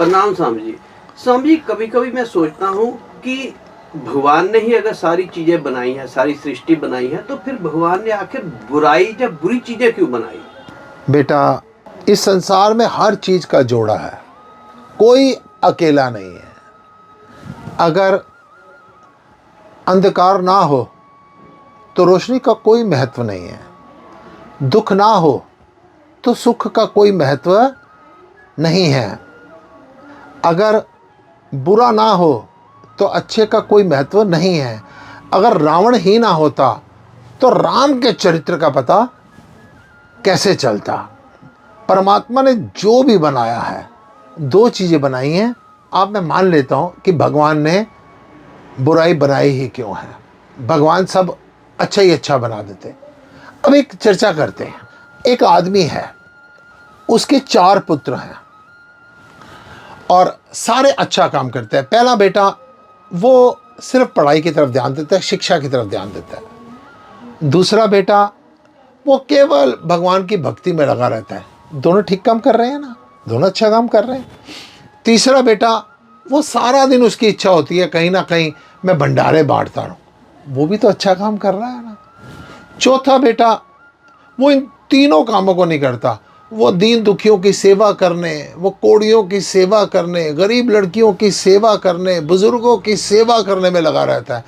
प्रणाम स्वामी जी। स्वामी जी, कभी कभी मैं सोचता हूँ कि भगवान ने ही अगर सारी चीजें बनाई हैं, सारी सृष्टि बनाई है, तो फिर भगवान ने आखिर बुराई या बुरी चीजें क्यों बनाई? बेटा, इस संसार में हर चीज का जोड़ा है, कोई अकेला नहीं है। अगर अंधकार ना हो तो रोशनी का कोई महत्व नहीं है, दुख ना हो तो सुख का कोई महत्व नहीं है, अगर बुरा ना हो तो अच्छे का कोई महत्व नहीं है, अगर रावण ही ना होता तो राम के चरित्र का पता कैसे चलता। परमात्मा ने जो भी बनाया है, दो चीज़ें बनाई हैं। अब मैं मान लेता हूँ कि भगवान ने बुराई बनाई ही क्यों है, भगवान सब अच्छा ही अच्छा बना देते। अब एक चर्चा करते हैं। एक आदमी है, उसके 4 पुत्र हैं और सारे अच्छा काम करते हैं। पहला बेटा वो सिर्फ पढ़ाई की तरफ ध्यान देता है, शिक्षा की तरफ ध्यान देता है। दूसरा बेटा वो केवल भगवान की भक्ति में लगा रहता है। दोनों ठीक काम कर रहे हैं ना, दोनों अच्छा काम कर रहे हैं। तीसरा बेटा वो सारा दिन उसकी इच्छा होती है कहीं ना कहीं मैं भंडारे बांटता रहूं, वो भी तो अच्छा काम कर रहा है ना। चौथा बेटा वो इन तीनों कामों को नहीं करता, वो दीन दुखियों की सेवा करने, वो कोड़ियों की सेवा करने, गरीब लड़कियों की सेवा करने, बुजुर्गों की सेवा करने में लगा रहता है।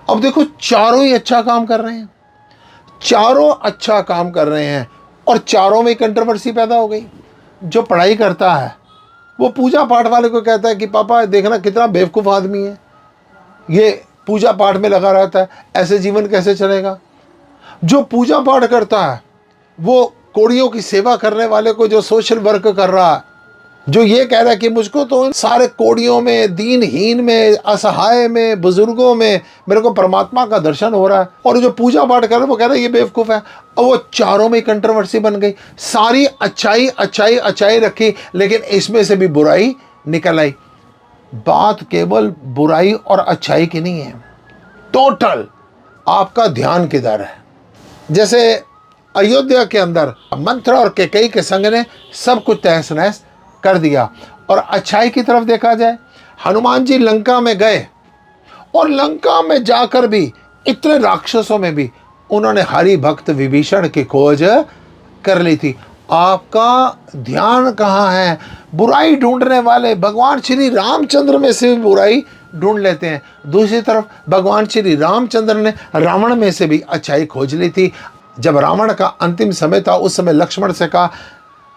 अब देखो, चारों ही अच्छा काम कर रहे हैं, चारों अच्छा काम कर रहे हैं और चारों में कंट्रोवर्सी पैदा हो गई। जो पढ़ाई करता है वो पूजा पाठ वाले को कहता है कि पापा देखना कितना बेवकूफ़ आदमी है, ये पूजा पाठ में लगा रहता है, ऐसे जीवन कैसे चलेगा। जो पूजा पाठ करता है वो कोड़ियों की सेवा करने वाले को, जो सोशल वर्क कर रहा है, जो ये कह रहा है कि मुझको तो सारे कोड़ियों में, दीनहीन में, असहाय में, बुजुर्गों में मेरे को परमात्मा का दर्शन हो रहा है, और जो पूजा पाठ कर रहा है वो कह रहा है ये बेवकूफ़ है। और वो चारों में कंट्रोवर्सी बन गई। सारी अच्छाई अच्छाई अच्छाई रखी, लेकिन इसमें से भी बुराई निकल आई। बात केवल बुराई और अच्छाई की नहीं है, टोटल आपका ध्यान किधर है। जैसे अयोध्या के अंदर मंथरा और कैकेयी के संग ने सब कुछ तहस नहस कर दिया। और अच्छाई की तरफ देखा जाए, हनुमान जी लंका में गए और लंका में जाकर भी इतने राक्षसों में भी उन्होंने हरि भक्त विभीषण की खोज कर ली थी। आपका ध्यान कहाँ है? बुराई ढूंढने वाले भगवान श्री रामचंद्र में से भी बुराई ढूंढ लेते हैं। दूसरी तरफ भगवान श्री रामचंद्र ने रावण में से भी अच्छाई खोज ली थी। जब रावण का अंतिम समय था, उस समय लक्ष्मण से कहा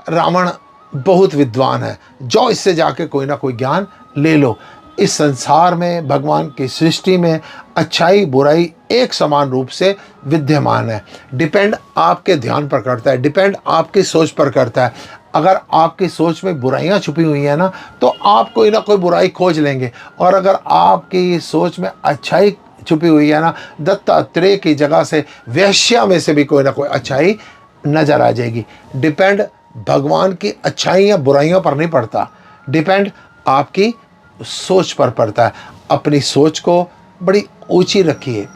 रावण बहुत विद्वान है, जो इससे जाके कोई ना कोई ज्ञान ले लो। इस संसार में, भगवान की सृष्टि में अच्छाई बुराई एक समान रूप से विद्यमान है। डिपेंड आपके ध्यान पर करता है, डिपेंड आपकी सोच पर करता है। अगर आपकी सोच में बुराइयां छुपी हुई हैं ना, तो आप कोई ना कोई बुराई खोज लेंगे, और अगर आपकी सोच में अच्छाई छुपी हुई है ना, दत्तात्रेय की जगह से वेश्या में से भी कोई ना कोई अच्छाई नजर आ जाएगी। डिपेंड भगवान की अच्छाई या बुराइयों पर नहीं पड़ता, डिपेंड आपकी सोच पर पड़ता है। अपनी सोच को बड़ी ऊंची रखिए,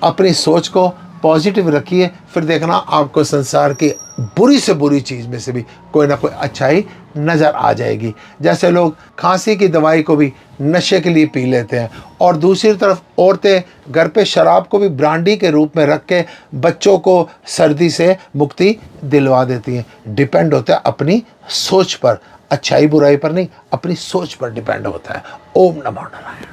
अपनी सोच को पॉजिटिव रखिए, फिर देखना आपको संसार की बुरी से बुरी चीज़ में से भी कोई ना कोई अच्छाई नज़र आ जाएगी। जैसे लोग खांसी की दवाई को भी नशे के लिए पी लेते हैं, और दूसरी तरफ औरतें घर पे शराब को भी ब्रांडी के रूप में रख के बच्चों को सर्दी से मुक्ति दिलवा देती हैं। डिपेंड होता है अपनी सोच पर, अच्छाई बुराई पर नहीं, अपनी सोच पर डिपेंड होता है। ओम नमो नारायण।